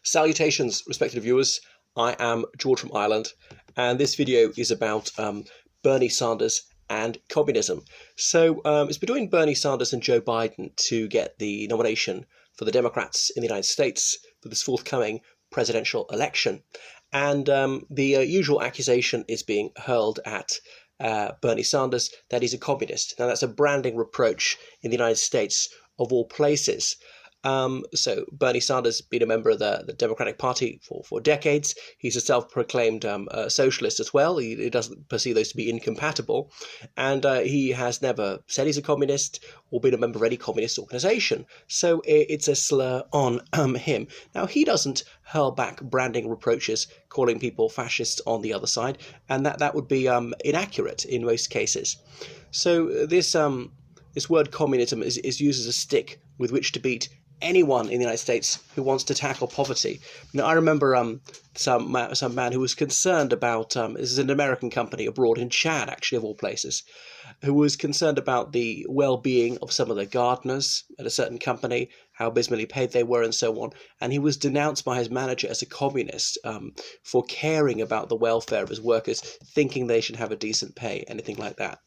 Salutations, respected viewers. I am George from Ireland, and this video is about Bernie Sanders and communism. So it's between Bernie Sanders and Joe Biden to get the nomination for the Democrats in the United States for this forthcoming presidential election. And the usual accusation is being hurled at Bernie Sanders that he's a communist. Now, that's a branding reproach in the United States of all places. So Bernie Sanders has been a member of the Democratic Party for decades. He's a self-proclaimed socialist as well. He doesn't perceive those to be incompatible. And he has never said he's a communist or been a member of any communist organization. So it's a slur on him. Now, he doesn't hurl back branding reproaches, calling people fascists on the other side, and that would be inaccurate in most cases. So this word communism is used as a stick with which to beat anyone in the United States who wants to tackle poverty. Now, I remember some man who was concerned about, this is an American company abroad in Chad, actually, of all places, who was concerned about the well-being of some of the gardeners at a certain company, how abysmally paid they were and so on. And he was denounced by his manager as a communist for caring about the welfare of his workers, thinking they should have a decent pay, anything like that.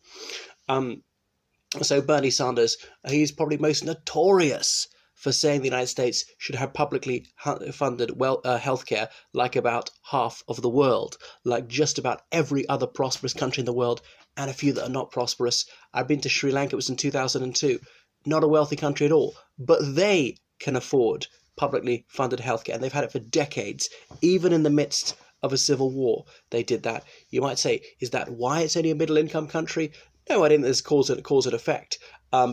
So Bernie Sanders, he's probably most notorious for saying the United States should have publicly funded healthcare like about half of the world, like just about every other prosperous country in the world, and a few that are not prosperous. I've been to Sri Lanka, it was in 2002, not a wealthy country at all, but they can afford publicly funded healthcare, and they've had it for decades, even in the midst of a civil war. They did that. You might say, is that why it's only a middle-income country? No, I think there's cause and effect,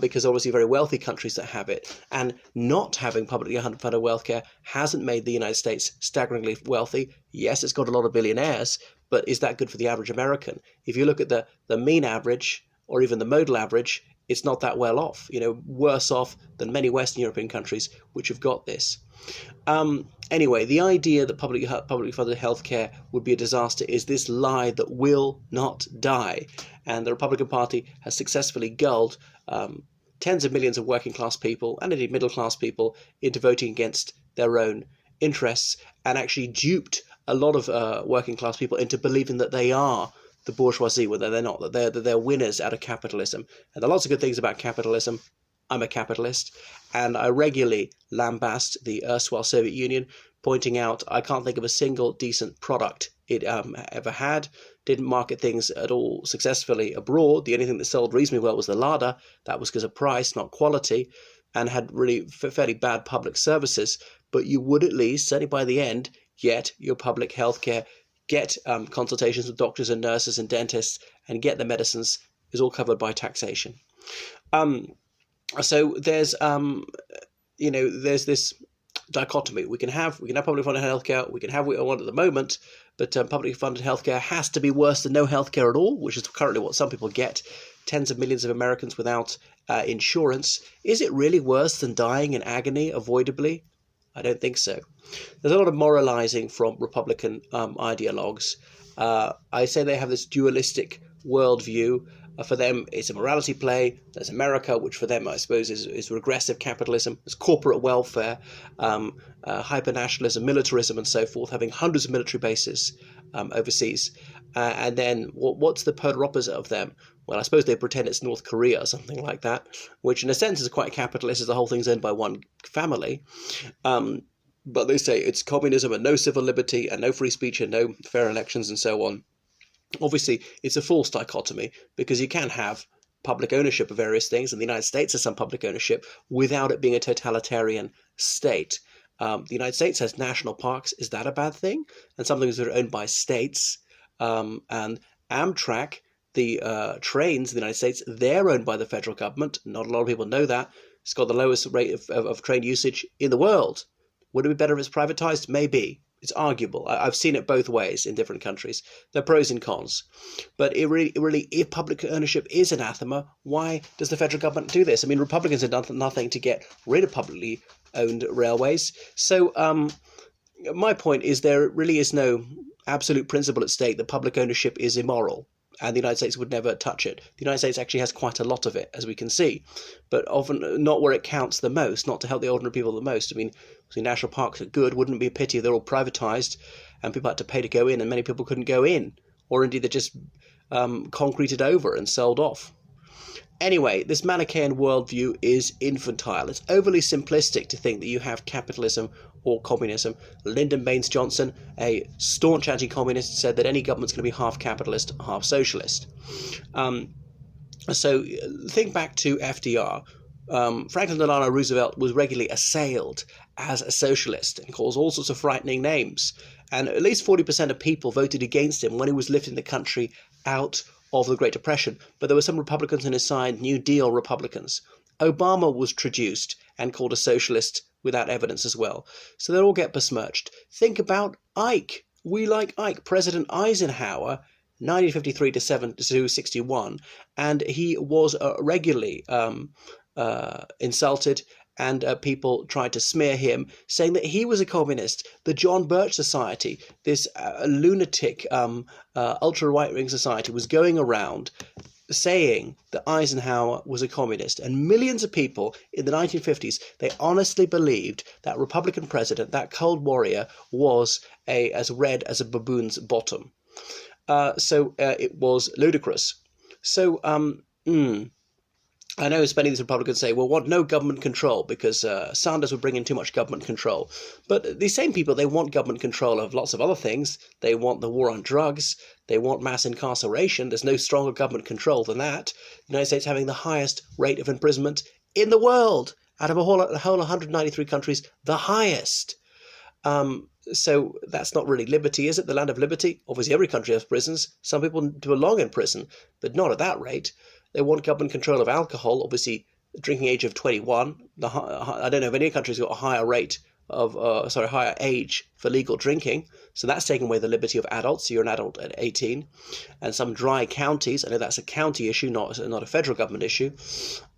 because obviously very wealthy countries that have it, and not having publicly funded welfare hasn't made the United States staggeringly wealthy. Yes, it's got a lot of billionaires, but is that good for the average American? If you look at the mean average, or even the modal average, it's not that well off, worse off than many Western European countries which have got this. Anyway, the idea that publicly funded healthcare would be a disaster is this lie that will not die. And the Republican Party has successfully gulled tens of millions of working class people and indeed middle class people into voting against their own interests, and actually duped a lot of working class people into believing that they are the bourgeoisie, whether they're not, that they're winners out of capitalism. And there are lots of good things about capitalism. I'm a capitalist, and I regularly lambast the erstwhile Soviet Union, pointing out I can't think of a single decent product it ever had, didn't market things at all successfully abroad. The only thing that sold reasonably well was the Lada. That was because of price, not quality, and had really fairly bad public services. But you would at least, certainly by the end, get your public health care, get consultations with doctors and nurses and dentists, and get the medicines. Is all covered by taxation. So there's there's this dichotomy. We can have publicly funded healthcare. We can have what we want at the moment, but publicly funded healthcare has to be worse than no healthcare at all, which is currently what some people get. Tens of millions of Americans without insurance. Is it really worse than dying in agony avoidably? I don't think so. There's a lot of moralizing from Republican ideologues. I say they have this dualistic worldview. For them, it's a morality play. There's America, which for them, I suppose, is regressive capitalism. There's corporate welfare, hyper-nationalism, militarism, and so forth, having hundreds of military bases overseas. And then what's the polar opposite of them? Well, I suppose they pretend it's North Korea or something like that, which in a sense is quite capitalist, as the whole thing's owned by one family. But they say it's communism and no civil liberty and no free speech and no fair elections and so on. Obviously, it's a false dichotomy, because you can have public ownership of various things, and the United States has some public ownership without it being a totalitarian state. The United States has national parks. Is that a bad thing? And some things that are owned by states. And Amtrak, the trains in the United States, they're owned by the federal government. Not a lot of people know that. It's got the lowest rate of train usage in the world. Would it be better if it's privatized? Maybe. It's arguable. I've seen it both ways in different countries. There are pros and cons. But it really, if public ownership is anathema, why does the federal government do this? I mean, Republicans have done nothing to get rid of publicly owned railways. So my point is there really is no absolute principle at stake that public ownership is immoral. and the United States would never touch it. The United States actually has quite a lot of it, as we can see, but often not where it counts the most, not to help the ordinary people the most. I mean, national parks are good. Wouldn't it be a pity if they're all privatized and people had to pay to go in, and many people couldn't go in, or indeed they're just concreted over and sold off. Anyway, this Manichaean worldview is infantile. It's overly simplistic to think that you have capitalism or communism. Lyndon Baines Johnson, a staunch anti-communist, said that any government's going to be half capitalist, half socialist. So think back to FDR. Franklin Delano Roosevelt was regularly assailed as a socialist and calls all sorts of frightening names. And at least 40% of people voted against him when he was lifting the country out of the Great Depression. But there were some Republicans on his side, New Deal Republicans. Obama was traduced and called a socialist without evidence as well. So they all get besmirched. Think about Ike. We like Ike. President Eisenhower, 1953 to 61, and he was regularly insulted, and people tried to smear him, saying that he was a communist. The John Birch Society, this lunatic ultra-right-wing society, was going around saying that Eisenhower was a communist. And millions of people in the 1950s, they honestly believed that Republican president, that cold warrior, was as red as a baboon's bottom. So it was ludicrous. So, I know many of these Republicans say, well, want no government control because Sanders would bring in too much government control. But these same people, they want government control of lots of other things. They want the war on drugs. They want mass incarceration. There's no stronger government control than that. The United States having the highest rate of imprisonment in the world. Out of a whole 193 countries, the highest. So that's not really liberty, is it? The land of liberty? Obviously, every country has prisons. Some people belong in prison, but not at that rate. They want government control of alcohol. Obviously, the drinking age of 21. I don't know if any country's got a higher rate of, higher age for legal drinking. So that's taking away the liberty of adults. So you're an adult at 18. And some dry counties, I know that's a county issue, not a federal government issue.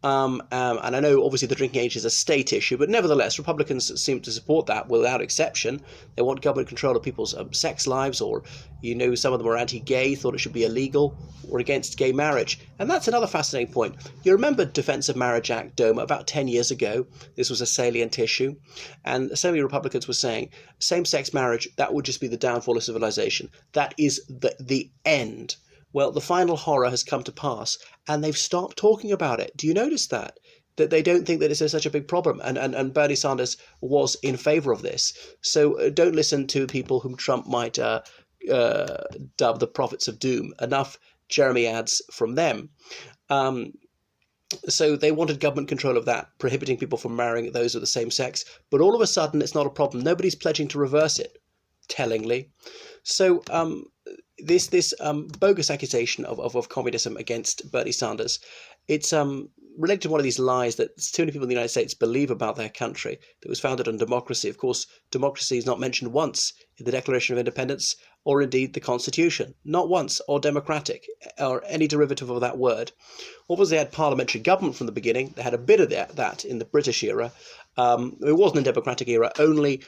And I know obviously the drinking age is a state issue, but nevertheless, Republicans seem to support that without exception. They want government control of people's sex lives, or, some of them are anti-gay, thought it should be illegal, or against gay marriage. And that's another fascinating point. You remember Defense of Marriage Act, DOMA, about 10 years ago. This was a salient issue. And so many Republicans were saying same-sex marriage, that would just be the downfall of civilization. That is the end. Well, the final horror has come to pass, and they've stopped talking about it. Do you notice that? That they don't think that this is such a big problem, and Bernie Sanders was in favor of this. So don't listen to people whom Trump might dub the prophets of doom. Enough Jeremy ads from them. So they wanted government control of that, prohibiting people from marrying those of the same sex. But all of a sudden, it's not a problem. Nobody's pledging to reverse it, tellingly. So this bogus accusation of communism against Bernie Sanders, it's related to one of these lies that too many people in the United States believe about their country, that was founded on democracy. Of course, democracy is not mentioned once in the Declaration of Independence, or indeed the Constitution. Not once, or democratic, or any derivative of that word. Obviously, they had parliamentary government from the beginning. They had a bit of that in the British era. It wasn't a democratic era. Only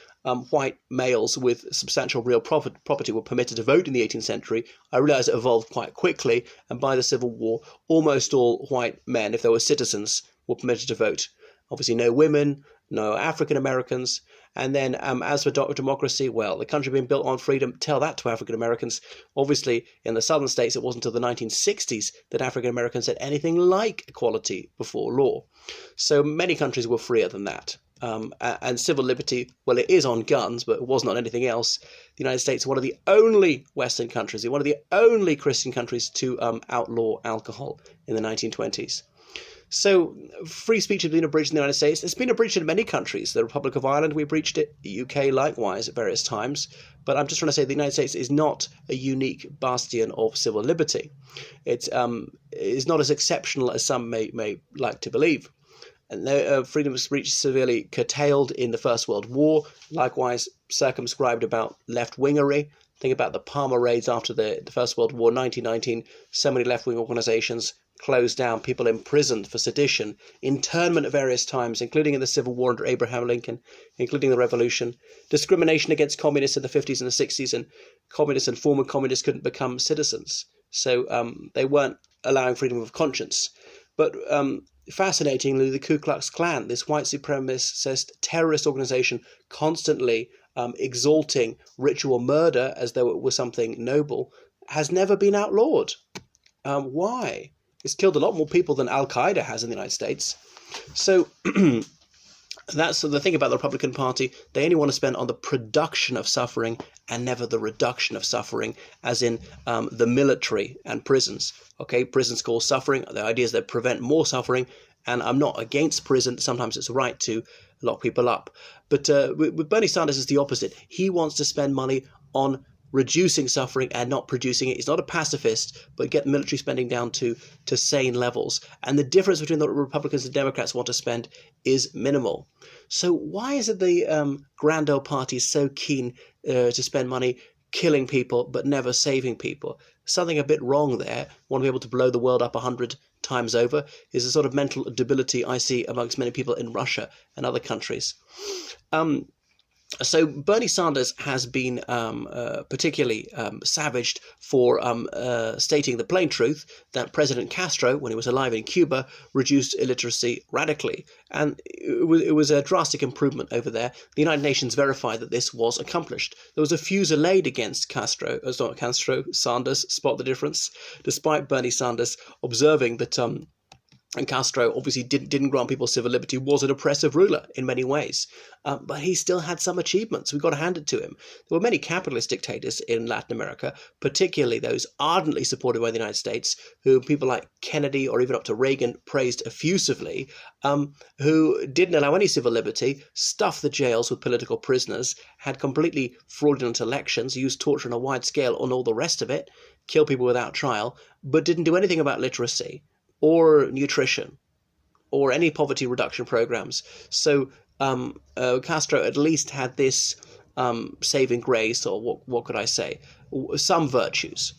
white males with substantial real property were permitted to vote in the 18th century. I realise it evolved quite quickly, and by the Civil War, almost all white men, if they were citizens, were permitted to vote. Obviously, no women, no African Americans. And then as for democracy, well, the country being built on freedom, tell that to African Americans. Obviously, in the southern states, it wasn't until the 1960s that African Americans had anything like equality before law. So many countries were freer than that. And civil liberty, well, it is on guns, but it wasn't on anything else. The United States is one of the only Western countries, one of the only Christian countries to outlaw alcohol in the 1920s. So free speech has been abridged in the United States. It's been abridged in many countries. The Republic of Ireland, we breached it. The UK likewise at various times. But I'm just trying to say the United States is not a unique bastion of civil liberty. It's not as exceptional as some may like to believe. And freedom of speech severely curtailed in the First World War, likewise circumscribed about left-wingery. Think about the Palmer raids after the First World War, 1919. So many left-wing organizations closed down, people imprisoned for sedition, internment at various times, including in the Civil War under Abraham Lincoln, including the Revolution, discrimination against communists in the 50s and the 60s, and communists and former communists couldn't become citizens. So they weren't allowing freedom of conscience. But fascinatingly, the Ku Klux Klan, this white supremacist terrorist organization, constantly exalting ritual murder as though it was something noble, has never been outlawed. Why? It's killed a lot more people than Al-Qaeda has in the United States. So that's the thing about the Republican Party. They only want to spend on the production of suffering and never the reduction of suffering, as in the military and prisons. Okay, prisons cause suffering. The idea is they prevent more suffering, and I'm not against prison. Sometimes it's right to lock people up. But with Bernie Sanders, it's the opposite. He wants to spend money on reducing suffering and not producing it. He's not a pacifist, but get military spending down to sane levels. And the difference between the Republicans and Democrats want to spend is minimal. So why is it the grand old party is so keen to spend money killing people but never saving people? Something a bit wrong there. Want to be able to blow the world up 100 times over is a sort of mental debility I see amongst many people in Russia and other countries. So Bernie Sanders has been particularly savaged for stating the plain truth that President Castro, when he was alive in Cuba, reduced illiteracy radically. And it was a drastic improvement over there. The United Nations verified that this was accomplished. There was a fusillade against Castro, not Castro, Sanders, spot the difference, despite Bernie Sanders observing that and Castro obviously didn't grant people civil liberty, was an oppressive ruler in many ways. But he still had some achievements. We've got to hand it to him. There were many capitalist dictators in Latin America, particularly those ardently supported by the United States, who people like Kennedy or even up to Reagan praised effusively, who didn't allow any civil liberty, stuffed the jails with political prisoners, had completely fraudulent elections, used torture on a wide scale on all the rest of it, killed people without trial, but didn't do anything about literacy or nutrition, or any poverty reduction programs. So Castro at least had this saving grace, or what could I say, some virtues.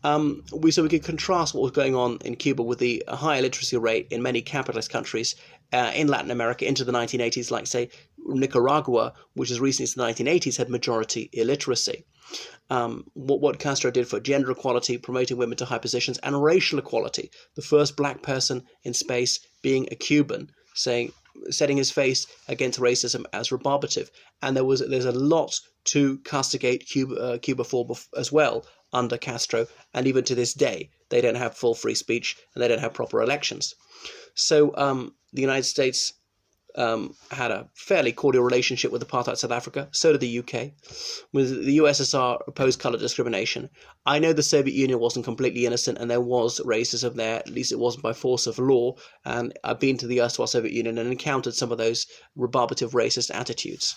So we could contrast what was going on in Cuba with the high literacy rate in many capitalist countries in Latin America into the 1980s, like, say, Nicaragua, which as recently as the 1980s had majority illiteracy. What Castro did for gender equality, promoting women to high positions, and racial equality. The first black person in space being a Cuban, setting his face against racism as rebarbative. And there's a lot to castigate Cuba for as well under Castro, and even to this day they don't have full free speech and they don't have proper elections. So the United States had a fairly cordial relationship with apartheid South Africa. So did the UK. With the USSR opposed colour discrimination. I know the Soviet Union wasn't completely innocent and there was racism there. At least it wasn't by force of law. And I've been to the erstwhile Soviet Union and encountered some of those rebarbative racist attitudes.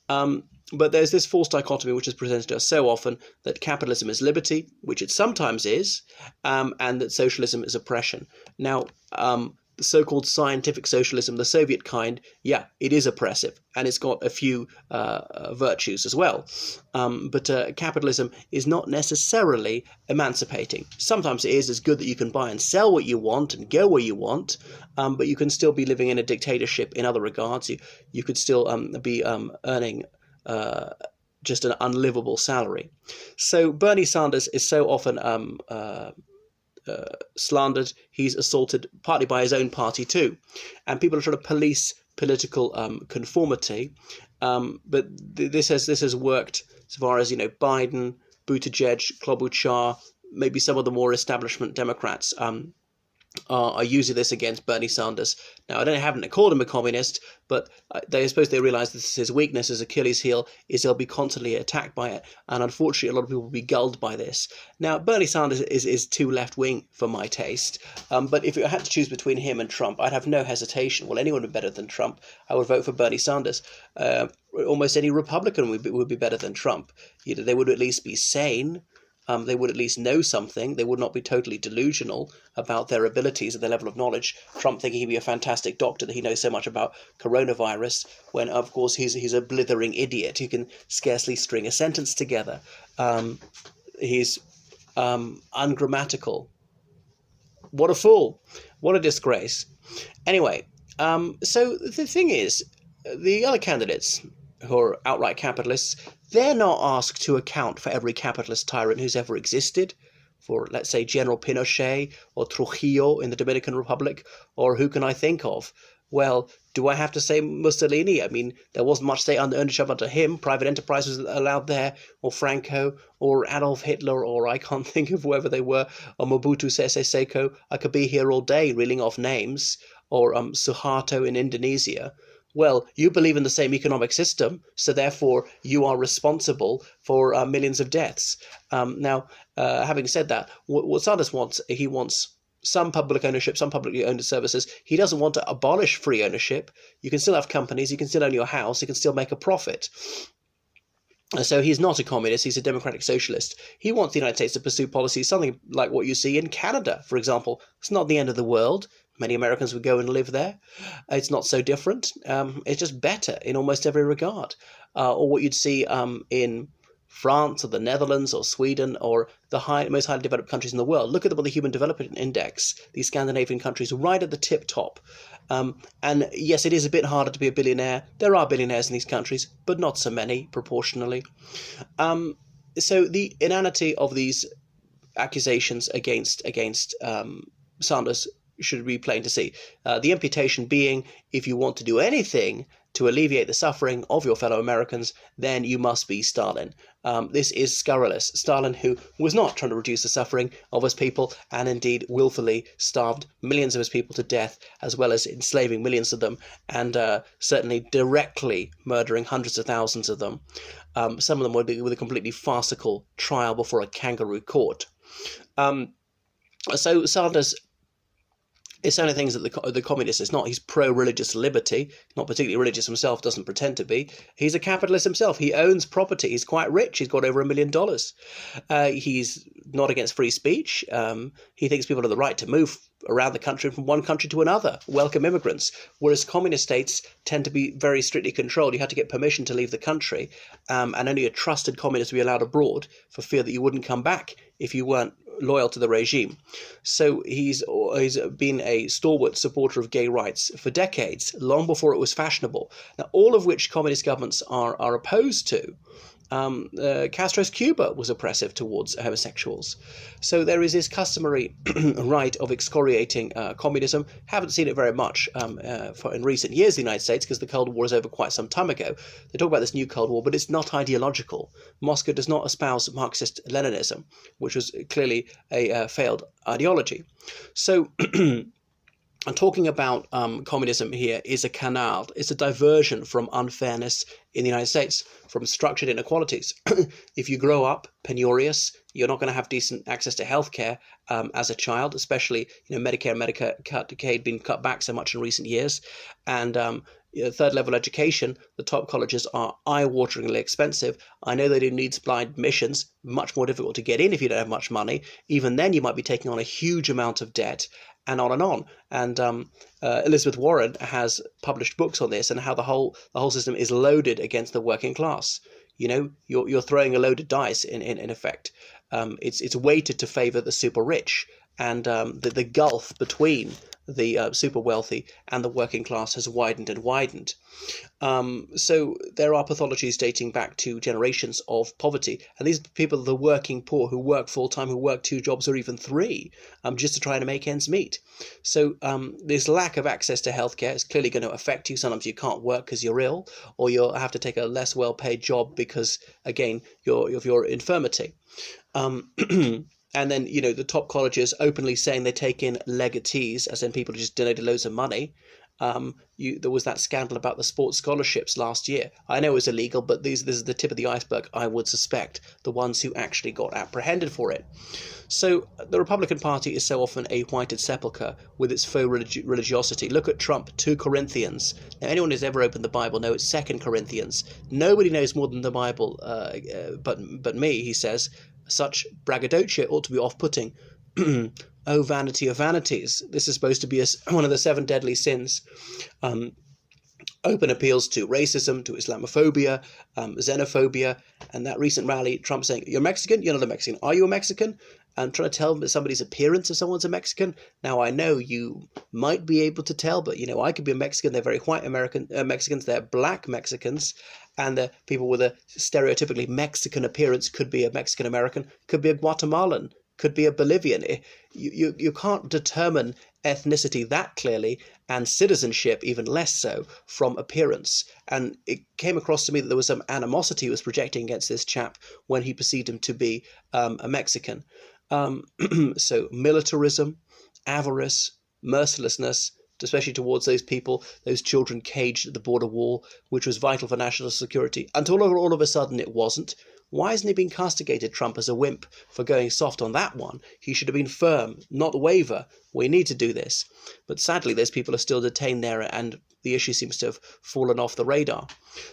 But there's this false dichotomy which is presented to us so often, that capitalism is liberty, which it sometimes is, and that socialism is oppression. Now, the so-called scientific socialism, the Soviet kind, yeah, it is oppressive, and it's got a few virtues as well. But capitalism is not necessarily emancipating. Sometimes it is as good that you can buy and sell what you want and go where you want, but you can still be living in a dictatorship in other regards. You could still be earning just an unlivable salary. So Bernie Sanders is so often slandered. He's assaulted partly by his own party too, and people are trying to police political conformity. But this has worked so far as, Biden, Buttigieg, Klobuchar, maybe some of the more establishment Democrats are using this against Bernie Sanders. Now, I haven't called him a communist, but I suppose they realise this is his weakness, his Achilles heel, is he'll be constantly attacked by it, and unfortunately a lot of people will be gulled by this. Now, Bernie Sanders is too left-wing for my taste, but if I had to choose between him and Trump, I'd have no hesitation. Well, anyone would be better than Trump. I would vote for Bernie Sanders. Almost any Republican would be better than Trump. They would at least be sane. They would at least know something. They would not be totally delusional about their abilities and their level of knowledge. Trump thinking he'd be a fantastic doctor, that he knows so much about coronavirus, when, of course, he's a blithering idiot who can scarcely string a sentence together. He's ungrammatical. What a fool. What a disgrace. Anyway, so the thing is, the other candidates who are outright capitalists, they're not asked to account for every capitalist tyrant who's ever existed. for, let's say, General Pinochet or Trujillo in the Dominican Republic, or who can I think of? Well, do I have to say Mussolini? I mean, there wasn't much state ownership under him. Private enterprise was allowed there, or Franco, or Adolf Hitler, or I can't think of whoever they were, or Mobutu Sese Seko. I could be here all day reeling off names, or Suharto in Indonesia. Well, you believe in the same economic system, so therefore you are responsible for millions of deaths. Now, having said that, what Sanders wants, he wants some public ownership, some publicly owned services. He doesn't want to abolish free ownership. You can still have companies, you can still own your house, you can still make a profit. So he's not a communist, he's a democratic socialist. He wants the United States to pursue policies, something like what you see in Canada, for example. It's not the end of the world. Many Americans would go and live there. It's not so different. It's just better in almost every regard. Or what you'd see in France or the Netherlands or Sweden or the most highly developed countries in the world. Look at the Human Development Index, these Scandinavian countries right at the tip top. And yes, it is a bit harder to be a billionaire. There are billionaires in these countries, but not so many proportionally. So the inanity of these accusations against Sanders should be plain to see. The imputation being, if you want to do anything to alleviate the suffering of your fellow Americans, then you must be Stalin. This is scurrilous. Stalin, who was not trying to reduce the suffering of his people, and indeed willfully starved millions of his people to death, as well as enslaving millions of them, and certainly directly murdering hundreds of thousands of them. Some of them with a completely farcical trial before a kangaroo court. So Sanders, it's only things that the communist is not. He's pro-religious liberty, not particularly religious himself, doesn't pretend to be. He's a capitalist himself. He owns property. He's quite rich. He's got over $1 million. He's not against free speech. He thinks people have the right to move around the country from one country to another, welcome immigrants, whereas communist states tend to be very strictly controlled. You had to get permission to leave the country, and only a trusted communist would be allowed abroad for fear that you wouldn't come back if you weren't loyal to the regime. So he's been a stalwart supporter of gay rights for decades, long before it was fashionable. Now, all of which communist governments are opposed to. Castro's Cuba was oppressive towards homosexuals. So there is this customary right of excoriating communism. Haven't seen it very much in recent years in the United States, because the Cold War is over quite some time ago. They talk about this new Cold War, but it's not ideological. Moscow does not espouse Marxist-Leninism, which was clearly a failed ideology. So and talking about communism here is a canal. It's a diversion from unfairness in the United States, from structured inequalities. If you grow up penurious, you're not going to have decent access to healthcare as a child, especially Medicare and Medicaid being cut back so much in recent years, and third level education. The top colleges are eye-wateringly expensive. I know they do needs-blind admissions, much more difficult to get in if you don't have much money. Even then, you might be taking on a huge amount of debt. And on and on. And Elizabeth Warren has published books on this and how the whole system is loaded against the working class. You're throwing a loaded dice in effect. It's weighted to favor the super rich, and the gulf between the super wealthy and the working class has widened and widened. So there are pathologies dating back to generations of poverty, and these people are the working poor who work full-time, who work 2 jobs or even 3, just to try to make ends meet. So this lack of access to healthcare is clearly going to affect you. Sometimes you can't work because you're ill, or you'll have to take a less well-paid job because, again, of your infirmity. And then, the top colleges openly saying they take in legatees, as in people who just donated loads of money. There was that scandal about the sports scholarships last year. I know it was illegal, but this is the tip of the iceberg, I would suspect, the ones who actually got apprehended for it. So the Republican Party is so often a whited sepulchre with its faux religiosity. Look at Trump, 2 Corinthians. Now, anyone who's ever opened the Bible knows it's 2 Corinthians. Nobody knows more than the Bible but me, he says. Such braggadocio ought to be off-putting. Oh, vanity of vanities. This is supposed to be one of the 7 deadly sins. Open appeals to racism, to Islamophobia, xenophobia, and that recent rally, Trump saying, "You're Mexican? You're not a Mexican. Are you a Mexican?" And trying to tell somebody's appearance if someone's a Mexican. Now, I know you might be able to tell, but, I could be a Mexican. They're very white Mexicans. They're black Mexicans. And the people with a stereotypically Mexican appearance could be a Mexican-American, could be a Guatemalan, could be a Bolivian. You can't determine ethnicity that clearly, and citizenship even less so, from appearance. And it came across to me that there was some animosity he was projecting against this chap when he perceived him to be a Mexican. So militarism, avarice, mercilessness, especially towards those people, those children caged at the border wall, which was vital for national security, until all of a sudden it wasn't. Why hasn't he been castigated, Trump, as a wimp for going soft on that one? He should have been firm, not waver. We need to do this. But sadly, those people are still detained there, and the issue seems to have fallen off the radar.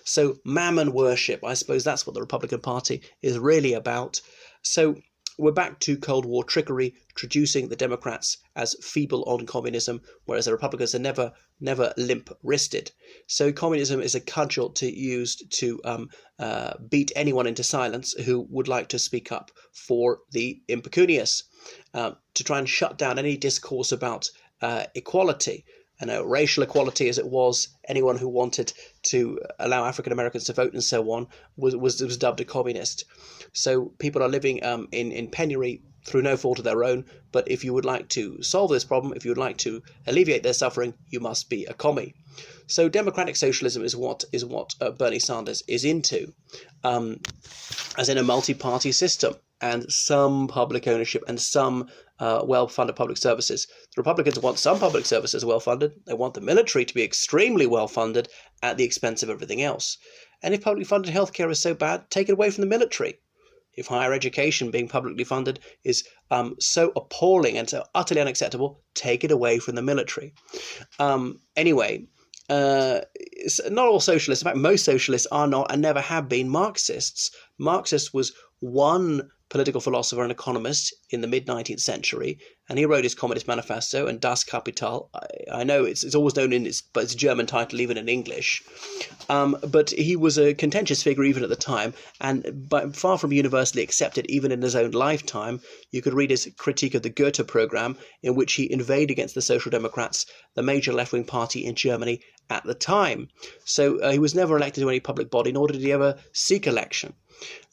So mammon worship, I suppose that's what the Republican Party is really about. So we're back to Cold War trickery, traducing the Democrats as feeble on communism, whereas the Republicans are never limp-wristed. So communism is a cudgel to use to beat anyone into silence who would like to speak up for the impecunious, to try and shut down any discourse about equality. Racial equality, as it was, anyone who wanted to allow African Americans to vote and so on was dubbed a communist. So people are living in penury through no fault of their own. But if you would like to solve this problem, if you would like to alleviate their suffering, you must be a commie. So democratic socialism is what Bernie Sanders is into, as in a multi-party system and some public ownership and some well-funded public services. The Republicans want some public services well-funded. They want the military to be extremely well-funded at the expense of everything else. And if publicly funded healthcare is so bad, take it away from the military. If higher education being publicly funded is so appalling and so utterly unacceptable, take it away from the military. Anyway, not all socialists, in fact, most socialists are not and never have been Marxists. Marxist was one political philosopher and economist in the mid-19th century, and he wrote his Communist Manifesto and Das Kapital. I know it's always known in its German title, even in English. But he was a contentious figure even at the time, and far from universally accepted even in his own lifetime. You could read his critique of the Goethe program, in which he inveighed against the Social Democrats, the major left-wing party in Germany at the time. So he was never elected to any public body, nor did he ever seek election.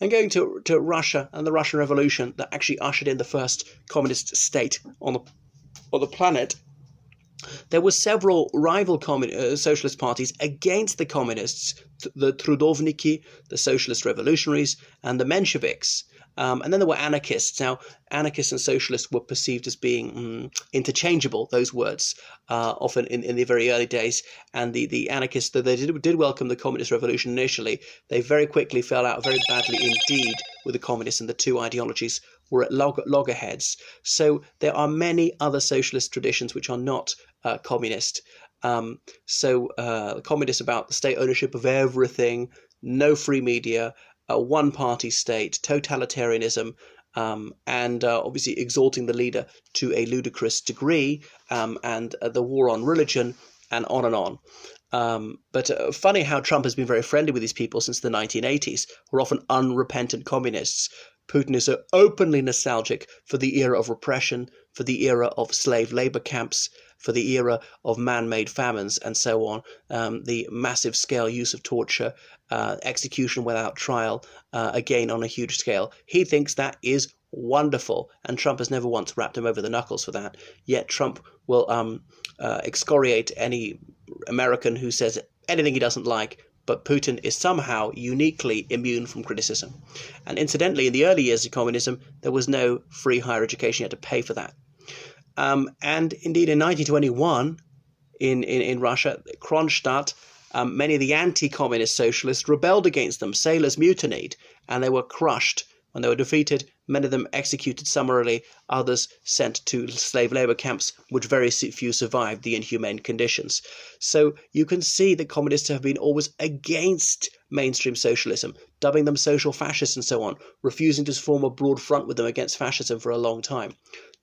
And going to Russia and the Russian Revolution that actually ushered in the first communist state on the planet, there were several rival socialist parties against the communists, the Trudovniki, the Socialist Revolutionaries, and the Mensheviks. And then there were anarchists. Now, anarchists and socialists were perceived as being interchangeable, those words, often in the very early days. And the anarchists, though they did welcome the communist revolution initially, they very quickly fell out very badly indeed with the communists, and the two ideologies were at loggerheads. So there are many other socialist traditions which are not communist. Communist about the state ownership of everything, no free media, a one-party state, totalitarianism, and obviously exalting the leader to a ludicrous degree, and the war on religion, and on and on. But funny how Trump has been very friendly with these people since the 1980s, who are often unrepentant communists. Putin is so openly nostalgic for the era of repression, for the era of slave labor camps, for the era of man-made famines, and so on, the massive scale use of torture, execution without trial, again on a huge scale. He thinks that is wonderful, and Trump has never once rapped him over the knuckles for that. Yet Trump will excoriate any American who says anything he doesn't like, but Putin is somehow uniquely immune from criticism. And incidentally, in the early years of communism, there was no free higher education. You had to pay for that. And indeed, in 1921, in Russia, Kronstadt, many of the anti-communist socialists rebelled against them. Sailors mutinied, and they were crushed. When they were defeated, many of them executed summarily, others sent to slave labor camps, which very few survived the inhumane conditions. So you can see that communists have been always against mainstream socialism, dubbing them social fascists and so on, refusing to form a broad front with them against fascism for a long time.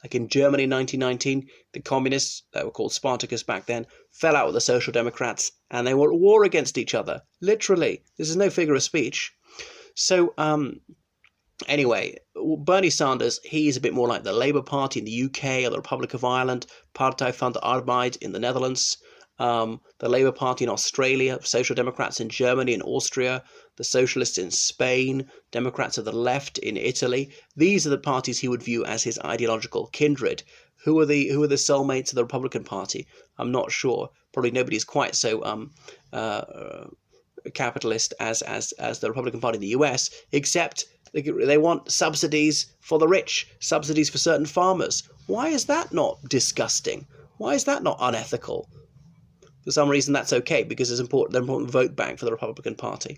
Like in Germany in 1919, the communists, that were called Spartacus back then, fell out with the Social Democrats, and they were at war against each other. Literally. This is no figure of speech. So, anyway, Bernie Sanders, he's a bit more like the Labour Party in the UK or the Republic of Ireland, Partij van de Arbeid in the Netherlands, the Labour Party in Australia, Social Democrats in Germany and Austria, the socialists in Spain, Democrats of the left in Italy. These are the parties he would view as his ideological kindred. Who are the soulmates of the Republican Party? I'm not sure. Probably nobody's quite so capitalist as the Republican Party in the US, except they want subsidies for the rich, subsidies for certain farmers. Why is that not disgusting? Why is that not unethical? For some reason, that's okay because it's important. They're an important vote bank for the Republican Party.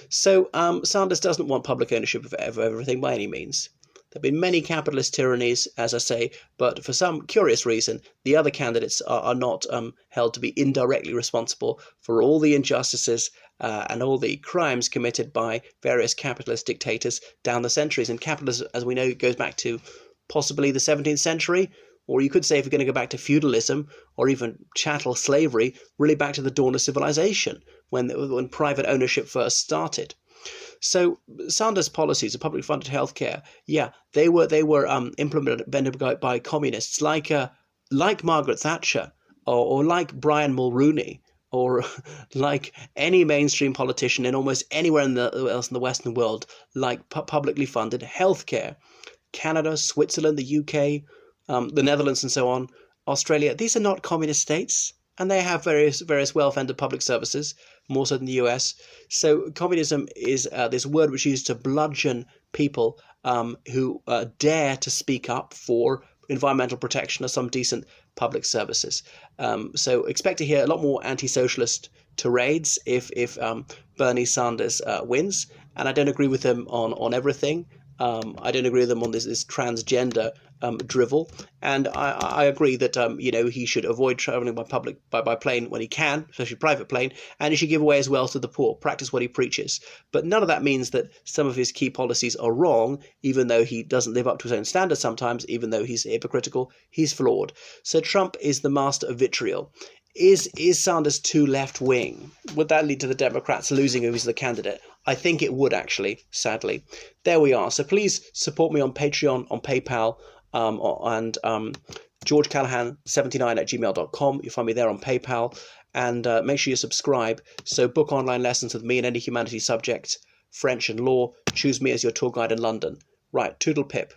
So Sanders doesn't want public ownership of everything by any means. There have been many capitalist tyrannies, as I say, but for some curious reason, the other candidates are not held to be indirectly responsible for all the injustices and all the crimes committed by various capitalist dictators down the centuries. And capitalism, as we know, goes back to possibly the 17th century, or you could say, if we're going to go back to feudalism or even chattel slavery, really back to the dawn of civilization, when private ownership first started. So Sanders' policies of publicly funded healthcare, they were implemented by communists like Margaret Thatcher or like Brian Mulroney or like any mainstream politician in almost anywhere else in the Western world, like publicly funded healthcare. Canada, Switzerland, the UK, the Netherlands, and so on, Australia. These are not communist states, and they have various well-funded public services, more so than the US. So communism is this word which is used to bludgeon people who dare to speak up for environmental protection or some decent public services. So expect to hear a lot more anti-socialist tirades if Bernie Sanders wins. And I don't agree with him on everything. I don't agree with them on this transgender drivel, and I agree that he should avoid traveling by plane when he can, especially private plane, and he should give away his wealth to the poor, practice what he preaches. But none of that means that some of his key policies are wrong, even though he doesn't live up to his own standards sometimes, even though he's hypocritical, he's flawed. So Trump is the master of vitriol. Is Sanders too left-wing? Would that lead to the Democrats losing who is the candidate? I think it would, actually, sadly. There we are. So please support me on Patreon, on PayPal, and georgecallahan79@gmail.com. You'll find me there on PayPal. And make sure you subscribe. So book online lessons with me in any humanities subject, French and law. Choose me as your tour guide in London. Right, toodle pip.